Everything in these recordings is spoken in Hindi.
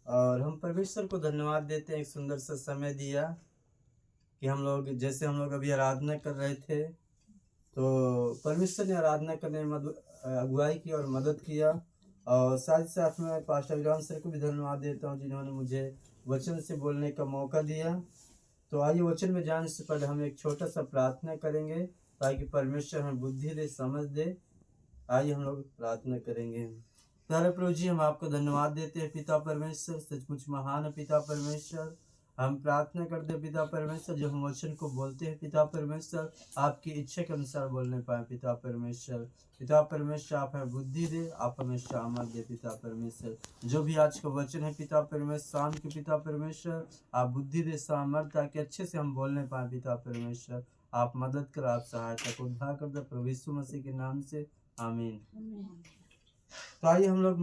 और हम परमेश्वर को धन्यवाद देते हैं, एक सुंदर सा समय दिया कि हम लोग अभी आराधना कर रहे थे, तो परमेश्वर ने आराधना करने में अगुवाई की और मदद किया। और साथ ही साथ में पास्टर विराम सर को भी धन्यवाद देता हूँ जिन्होंने मुझे वचन से बोलने का मौका दिया। तो आइए वचन में जाने से पहले हम एक छोटा सा प्रार्थना करेंगे ताकि परमेश्वर हमें बुद्धि दे, समझ दे। आइए हम लोग प्रार्थना करेंगे। प्यारे प्रभु जी, हम आपको धन्यवाद देते हैं पिता परमेश्वर, सचमुच महान है पिता परमेश्वर। हम प्रार्थना करते हैं पिता परमेश्वर, जब हम वचन को बोलते हैं पिता परमेश्वर, आपकी इच्छा के अनुसार बोलने पाए पिता परमेश्वर। पिता परमेश्वर, आप हमें बुद्धि दे, आप हमें सामर्थ दे पिता परमेश्वर। जो भी आज का वचन है पिता परमेश्वर, शाम के पिता परमेश्वर, आप बुद्धि दे, सामर्थ, ताकि अच्छे से हम बोलने पाए पिता परमेश्वर। आप मदद कर, आप सहायता को उद्धार कर दे प्रभु यीशु मसीह के नाम से, आमीन। तो आइए हम लोग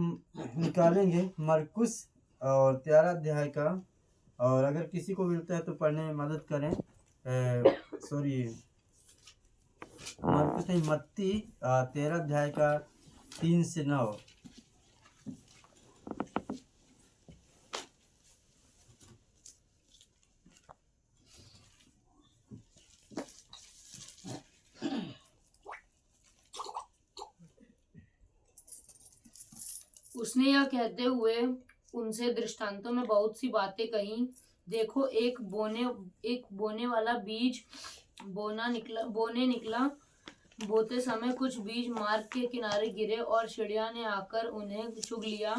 निकालेंगे मरकुस और 13 अध्याय का, और अगर किसी को मिलता है तो पढ़ने में मदद करें। मरकुस नहीं, मत्ती 13 अध्याय का 3 से 9। उसने यह कहते हुए उनसे दृष्टांतों में बहुत सी बातें कही। देखो, एक बोने वाला बीज बोने निकला। बोते समय कुछ बीज मार्ग के किनारे गिरे और चिड़िया ने आकर उन्हें चुग लिया।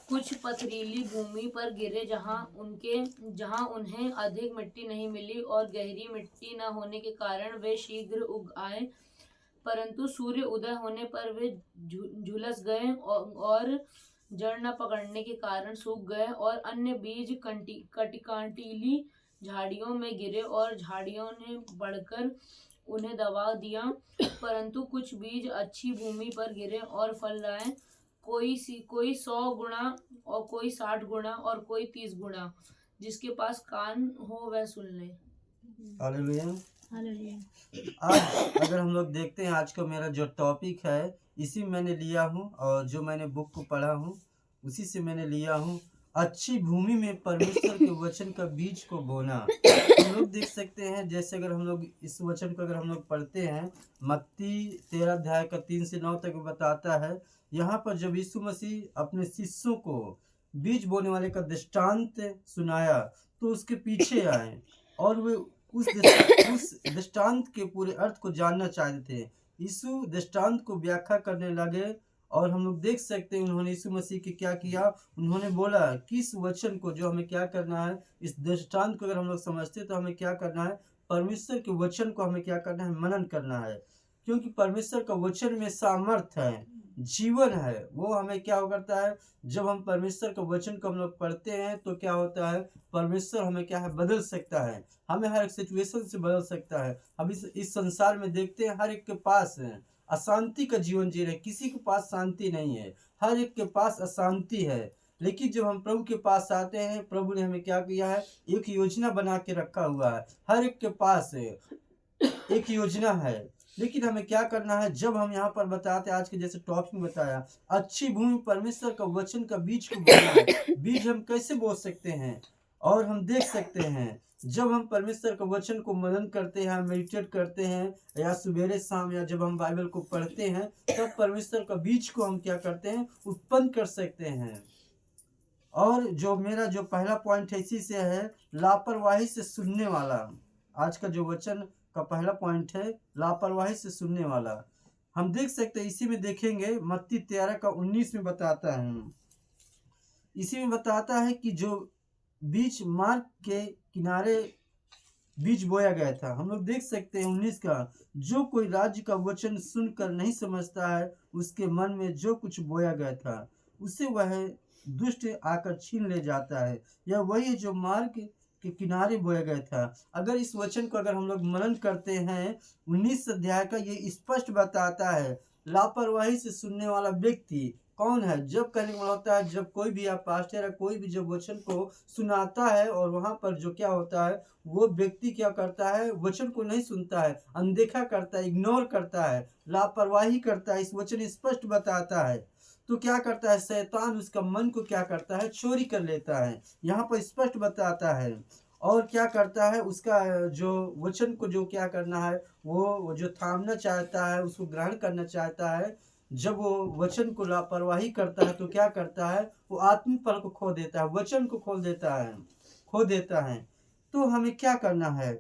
कुछ पथरीली भूमि पर गिरे जहाँ उन्हें अधिक मिट्टी नहीं मिली, और गहरी मिट्टी न होने के कारण वे शीघ्र उग आए, परंतु सूर्य उदय होने पर वे झुलस गए और जड़ न पकड़ने के कारण सूख गए। और अन्य बीज कांटीली झाड़ियों में गिरे और झाड़ियों ने बढ़कर उन्हें दबा दिया। परंतु कुछ बीज अच्छी भूमि पर गिरे और फल लाए, कोई 100 गुणा और कोई 60 गुणा और कोई 30 गुणा। जिसके पास कान हो वह सुन ले। हालेलुया। आज अगर हम लोग देखते हैं, आज का मेरा जो टॉपिक है इसी मैंने लिया हूँ, और जो मैंने बुक को पढ़ा हूँ उसी से मैंने लिया हूँ। अच्छी भूमि में परमेश्वर के वचन का बीज को बोना। हम लोग देख सकते हैं, जैसे अगर हम लोग इस वचन को अगर हम लोग पढ़ते हैं, मत्ती 13 अध्याय का 3 से 9 तक बताता है। यहाँ पर जब यीशु मसीह अपने शिष्यों को बीज बोने वाले का दृष्टांत सुनाया तो उसके पीछे आए और वे उस दृष्टांत के पूरे अर्थ को जानना चाहते थे। यीशु दृष्टांत को व्याख्या करने लगे, और हम लोग देख सकते हैं उन्होंने यीशु मसीह के क्या किया। उन्होंने बोला कि इस वचन को जो हमें क्या करना है, इस दृष्टांत को अगर हम लोग समझते तो हमें क्या करना है, परमेश्वर के वचन को हमें क्या करना है, मनन करना है। क्योंकि परमेश्वर का वचन में सामर्थ है, जीवन है। वो हमें क्या करता है, जब हम परमेश्वर के वचन को हम लोग पढ़ते हैं तो क्या होता है, परमेश्वर हमें क्या है, बदल सकता है, हमें हर एक सिचुएशन से बदल सकता है। अब इस संसार में देखते हैं, हर एक के पास अशांति का जीवन जी रहे, किसी के पास शांति नहीं है, हर एक के पास अशांति है। लेकिन जब हम प्रभु के पास आते हैं, प्रभु ने हमें क्या किया है, एक योजना बना के रखा हुआ है। हर एक के पास एक योजना है, लेकिन हमें क्या करना है। जब हम यहाँ पर बताते हैं, आज के जैसे टॉपिक में बताया, अच्छी भूमि परमेश्वर का वचन का बीज को बोना है। बीज हम कैसे बो सकते हैं, और हम देख सकते हैं जब हम परमेश्वर का वचन को मनन करते हैं, मेडिटेट करते हैं, या सवेरे शाम, या जब हम बाइबल को पढ़ते हैं, तब परमेश्वर का बीज को हम क्या करते हैं, उत्पन्न कर सकते हैं। और जो मेरा जो पहला पॉइंट है इसी से है, लापरवाही से सुनने वाला। आज का जो वचन का पहला पॉइंट है, लापरवाही से सुनने वाला। हम देख सकते हैं, इसी में देखेंगे मत्ती 13 का 19 में बताता है। इसी में बताता है कि जो बीज मार्ग के किनारे बीज बोया गया था। हम लोग देख सकते हैं 19 का, जो कोई राज्य का वचन सुनकर नहीं समझता है, उसके मन में जो कुछ बोया गया था उसे वह दुष्ट आकर छीन ले जाता है। यह वही है जो मार्ग के किनारे बोया गया था। अगर इस वचन को अगर हम लोग मनन करते हैं, 19 अध्याय का ये स्पष्ट बताता है, लापरवाही से सुनने वाला व्यक्ति कौन है। जब कहने वाला होता है, जब कोई भी आप पास्टर या कोई भी जब वचन को सुनाता है, और वहाँ पर जो क्या होता है, वो व्यक्ति क्या करता है, वचन को नहीं सुनता है, अनदेखा करता है, इग्नोर करता है, लापरवाही करता है। इस वचन स्पष्ट बताता है। तो क्या करता है शैतान उसका मन को क्या करता है, चोरी कर लेता है। यहाँ पर स्पष्ट बताता है। और क्या करता है, उसका जो वचन को जो क्या करना है, वो जो थामना चाहता है, उसको ग्रहण करना चाहता है, जब वो वचन को लापरवाही करता है तो क्या करता है, वो आत्मिक फल को खो देता है, वचन को खो देता है। तो हमें क्या करना है,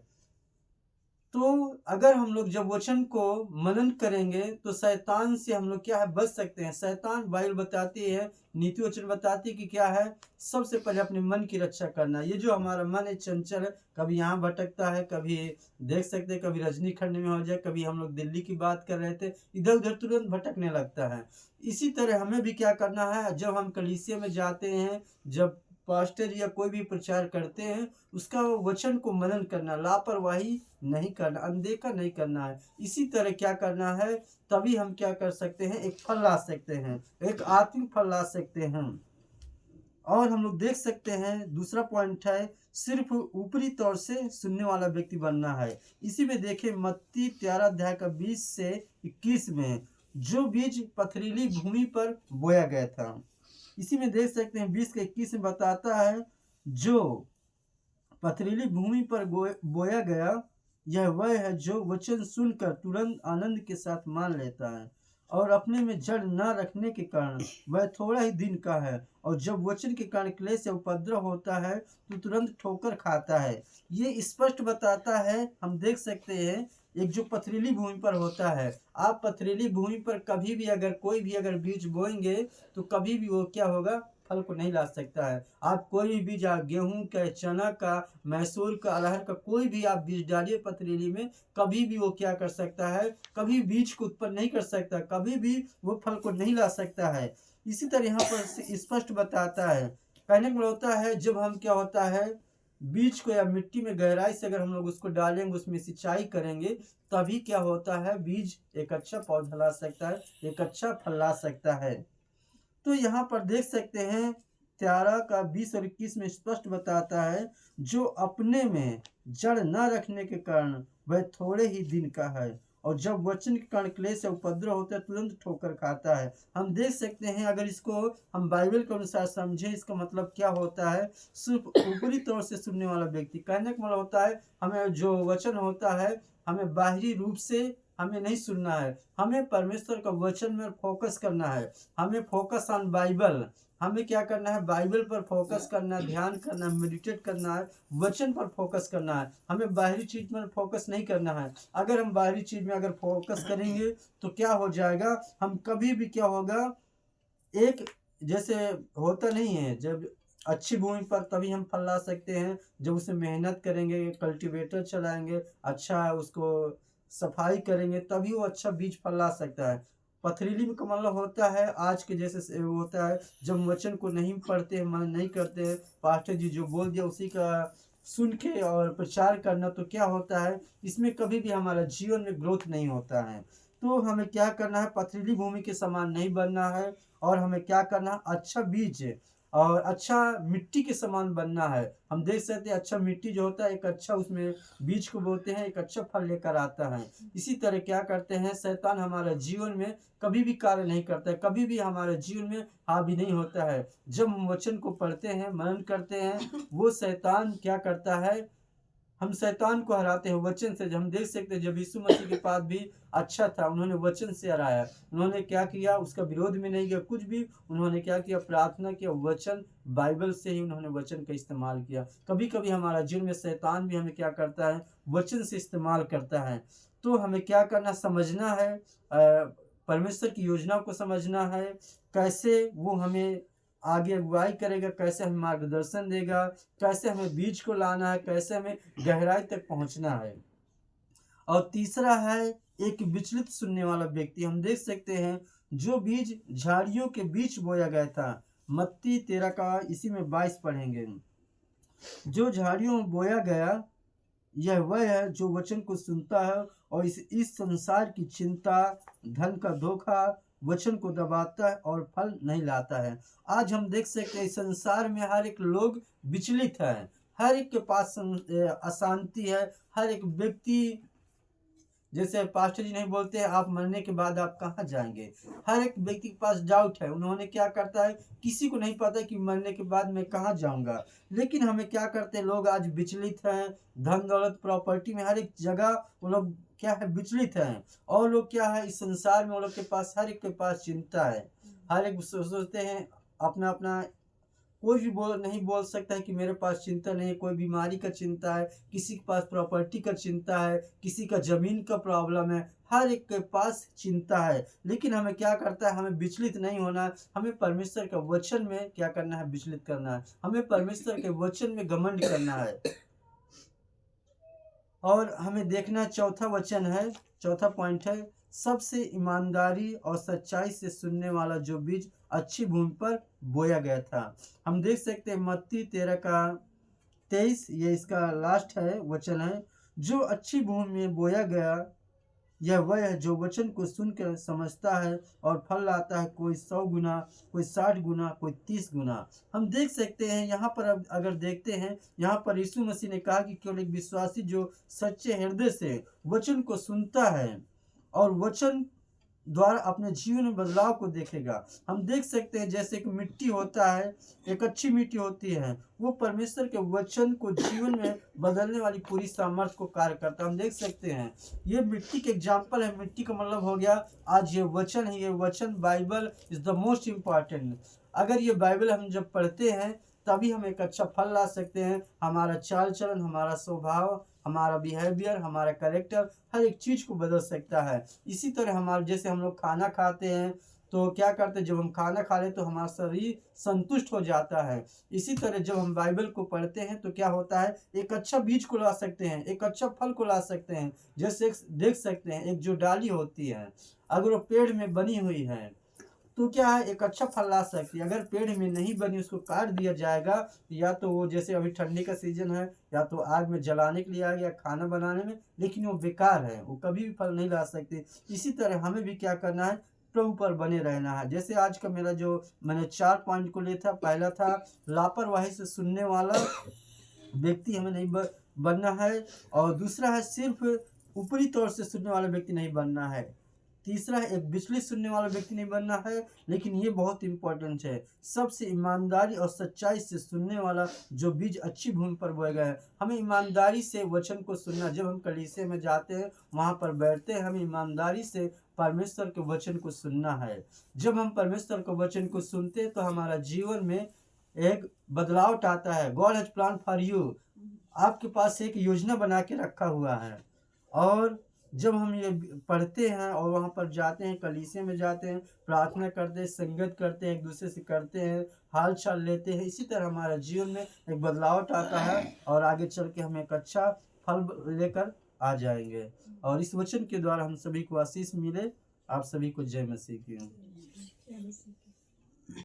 तो अगर हम लोग जब वचन को मनन करेंगे तो शैतान से हम लोग क्या है, बच सकते हैं। शैतान, बाइबल बताती है, नीति वचन बताती है कि क्या है, सबसे पहले अपने मन की रक्षा करना। ये जो हमारा मन है चंचल है, कभी यहाँ भटकता है, कभी देख सकते हैं, कभी रजनीखंड में हो जाए, कभी हम लोग दिल्ली की बात कर रहे थे, इधर उधर तुरंत भटकने लगता है। इसी तरह हमें भी क्या करना है, जब हम कलीसिया में जाते हैं, जब पास्टर या कोई भी प्रचार करते हैं, उसका वचन को मनन करना, लापरवाही नहीं करना, अनदेखा नहीं करना है। इसी तरह क्या करना है, तभी हम क्या कर सकते हैं, एक फल ला सकते हैं, एक आत्मिक फल ला सकते हैं। और हम लोग देख सकते हैं, दूसरा पॉइंट है, सिर्फ ऊपरी तौर से सुनने वाला व्यक्ति बनना है। इसी में देखें मत्ती 13 अध्याय का 20 से 21 में, जो बीज पथरीली भूमि पर बोया गया था। इसी में देख सकते हैं 20 के 21 में बताता है, जो पथरीली भूमि पर बोया गया, यह वह है जो वचन सुनकर तुरंत आनंद के साथ मान लेता है, और अपने में जड़ न रखने के कारण वह थोड़ा ही दिन का है, और जब वचन के कारण क्लेश या उपद्रव होता है तो तुरंत ठोकर खाता है। ये स्पष्ट बताता है, हम देख सकते हैं, एक जो पथरीली भूमि पर होता है, आप पथरीली भूमि पर कभी भी अगर कोई भी अगर बीज बोएंगे तो कभी भी वो क्या होगा, फल को नहीं ला सकता है। आप कोई भी बीज, गेहूं का, चना का, मैसूर का, अरहर का, कोई भी आप बीज डालिए पथरीली में, कभी भी वो क्या कर सकता है, कभी बीज को उत्पन्न नहीं कर सकता, कभी भी वो फल को नहीं ला सकता है। इसी तरह यहाँ पर स्पष्ट बताता है, कहने का होता है, जब हम क्या होता है, बीज को या मिट्टी में गहराई से अगर हम लोग उसको डालेंगे, उसमें सिंचाई करेंगे, तभी क्या होता है, बीज एक अच्छा पौधा ला सकता है, एक अच्छा फल ला सकता है। तो यहाँ पर देख सकते हैं 13 का 20 और 21 में स्पष्ट बताता है, जो अपने में जड़ न रखने के कारण वह थोड़े ही दिन का है, और जब वचन के कारण क्लेश या उपद्रव होता है तुरंत ठोकर खाता है। हम देख सकते हैं, अगर इसको हम बाइबल के अनुसार समझें, इसका मतलब क्या होता है, सिर्फ ऊपरी तौर से सुनने वाला व्यक्ति। कहने का मतलब होता है, हमें जो वचन होता है, हमें बाहरी रूप से हमें नहीं सुनना है, हमें परमेश्वर का वचन में फोकस करना है। हमें फोकस ऑन बाइबल, हमें क्या करना है, बाइबल पर फोकस करना है, ध्यान करना है, मेडिटेट करना है, वचन पर फोकस करना है। हमें बाहरी चीज में फोकस नहीं करना है। अगर हम बाहरी चीज में अगर फोकस करेंगे तो क्या हो जाएगा, हम कभी भी क्या होगा, एक जैसे होता नहीं है, जब अच्छी भूमि पर तभी हम फल ला सकते हैं, जब उसमें मेहनत करेंगे, कल्टीवेटर चलाएंगे, अच्छा उसको सफाई करेंगे, तभी वो अच्छा बीज फल ला सकता है। पथरीली में का मतलब होता है, आज के जैसे वो होता है, जब वचन को नहीं पढ़ते हैं, मन नहीं करते हैं, पास्टर जी जो बोल दिया उसी का सुन के और प्रचार करना, तो क्या होता है, इसमें कभी भी हमारा जीवन में ग्रोथ नहीं होता है। तो हमें क्या करना है, पथरीली भूमि के समान नहीं बनना है, और हमें क्या करना है, अच्छा बीज और अच्छा मिट्टी के समान बनना है। हम देख सकते हैं, अच्छा मिट्टी जो होता है, एक अच्छा उसमें बीज को बोते हैं, एक अच्छा फल लेकर आता है। इसी तरह क्या करते हैं, शैतान हमारे जीवन में कभी भी कार्य नहीं करता है, कभी भी हमारे जीवन में हावी नहीं होता है। जब हम वचन को पढ़ते हैं, मनन करते हैं, वो शैतान क्या करता है, हम शैतान को हराते हैं वचन से। हम देख सकते हैं, जब यीशु मसीह के पास भी अच्छा था, उन्होंने वचन से हराया। उन्होंने क्या किया, उसका विरोध में नहीं किया कुछ भी, उन्होंने क्या किया, प्रार्थना किया, वचन, बाइबल से ही उन्होंने वचन का इस्तेमाल किया। कभी कभी हमारा जीवन में शैतान भी हमें क्या करता है, वचन से इस्तेमाल करता है। तो हमें क्या करना, समझना है, परमेश्वर की योजना को समझना है, कैसे वो हमें आगे अगुवाई करेगा, कैसे हमें मार्गदर्शन देगा, कैसे हमें बीज को लाना है, कैसे हमें गहराई तक पहुंचना है। और तीसरा है, एक विचलित सुनने वाला व्यक्ति। हम देख सकते हैं, जो बीज झाड़ियों के बीच बोया गया था, मत्ती 13 का इसी में 22 पढ़ेंगे, जो झाड़ियों में बोया गया, यह वह है जो वचन को सुनता है और इस संसार की चिंता, धन का धोखा वचन को दबाता है और फल नहीं लाता है। आज हम देख सकते हैं, इस संसार में हर एक लोग विचलित है, हर एक के पास अशांति है, हर एक व्यक्ति जैसे पास्टर जी नहीं बोलते हैं आप मरने के बाद आप कहाँ जाएंगे। हर एक व्यक्ति के पास डाउट है, उन्होंने क्या करता है, किसी को नहीं पता कि मरने के बाद मैं कहाँ जाऊंगा। लेकिन हमें क्या करते हैं, लोग आज विचलित हैं, धन दौलत प्रॉपर्टी में हर एक जगह वो लोग क्या है, विचलित हैं। और लोग क्या है, इस संसार में वो लोग के पास हर एक के पास चिंता है। हर एक सोचते हैं अपना अपना, कोई भी नहीं बोल सकता है कि मेरे पास चिंता नहीं है। कोई बीमारी का चिंता है, किसी के पास प्रॉपर्टी का चिंता है, किसी का जमीन का प्रॉब्लम है, हर एक के पास चिंता है। लेकिन हमें क्या करता है, हमें विचलित नहीं होना है। हमें परमेश्वर के वचन में क्या करना है, विचलित करना है। हमें परमेश्वर के वचन में घमंड करना है। और हमें देखना, चौथा वचन है, चौथा पॉइंट है, सबसे ईमानदारी और सच्चाई से सुनने वाला जो बीज अच्छी भूमि पर बोया गया था। हम देख सकते हैं मत्ती 13:23, ये इसका लास्ट है वचन है। जो अच्छी भूमि में बोया गया यह वह है जो वचन को सुनकर समझता है और फल लाता है, कोई 100 गुना, कोई 60 गुना, कोई 30 गुना। हम देख सकते हैं यहाँ पर, अब अगर देखते हैं यहाँ पर यीशु मसीह ने कहा कि केवल एक विश्वासी जो सच्चे हृदय से वचन को सुनता है और वचन द्वारा अपने जीवन में बदलाव को देखेगा। हम देख सकते हैं जैसे कि मिट्टी होता है, एक अच्छी मिट्टी होती है, वो परमेश्वर के वचन को जीवन में बदलने वाली पूरी सामर्थ्य को कार्य करता है। हम देख सकते हैं ये मिट्टी के एग्जाम्पल है। मिट्टी का मतलब हो गया आज ये वचन है। ये वचन Bible is the most important. अगर ये बाइबल हम जब पढ़ते हैं तभी हम एक अच्छा फल ला सकते हैं। हमारा चाल चलन, हमारा स्वभाव, हमारा बिहेवियर, हमारा कैरेक्टर हर एक चीज़ को बदल सकता है। इसी तरह हमारे जैसे हम लोग खाना खाते हैं तो क्या करते हैं, जब हम खाना खा लें तो हमारा शरीर संतुष्ट हो जाता है। इसी तरह जब हम बाइबल को पढ़ते हैं तो क्या होता है, एक अच्छा बीज को ला सकते हैं, एक अच्छा फल को ला सकते हैं। जैसे देख सकते हैं एक जो डाली होती है, अगर वो पेड़ में बनी हुई है तो क्या है, एक अच्छा फल ला सकती है। अगर पेड़ में नहीं बनी, उसको काट दिया जाएगा, या तो वो जैसे अभी ठंडी का सीजन है, या तो आग में जलाने के लिए आ गया खाना बनाने में, लेकिन वो बेकार है, वो कभी भी फल नहीं ला सकती। इसी तरह हमें भी क्या करना है, प्रभु पर बने रहना है। जैसे आज का मेरा जो मैंने 4 पॉइंट को लिया था, पहला था लापरवाही से सुनने वाला व्यक्ति हमें नहीं बनना है, और दूसरा है सिर्फ ऊपरी तौर से सुनने वाला व्यक्ति नहीं बनना है। तीसरा है एक विचलित सुनने वाला व्यक्ति नहीं बनना है। लेकिन ये बहुत इंपॉर्टेंट है, सबसे ईमानदारी और सच्चाई से सुनने वाला जो बीज अच्छी भूमि पर बोया गया है। हमें ईमानदारी से वचन को सुनना। जब हम कलीसिया में जाते हैं, वहाँ पर बैठते हैं, हमें ईमानदारी से परमेश्वर के वचन को सुनना है। जब हम परमेश्वर के वचन को सुनते हैं तो हमारा जीवन में एक बदलाव आता है। God has plan for you, आपके पास एक योजना बना के रखा हुआ है। और जब हम ये पढ़ते हैं और वहाँ पर जाते हैं, कलीसिया में जाते हैं, प्रार्थना करते हैं, संगत करते हैं, एक दूसरे से करते हैं, हाल चाल लेते हैं, इसी तरह हमारा जीवन में एक बदलाव आता है और आगे चल के हम एक अच्छा फल लेकर आ जाएंगे। और इस वचन के द्वारा हम सभी को आशीष मिले। आप सभी को जय मसीह की।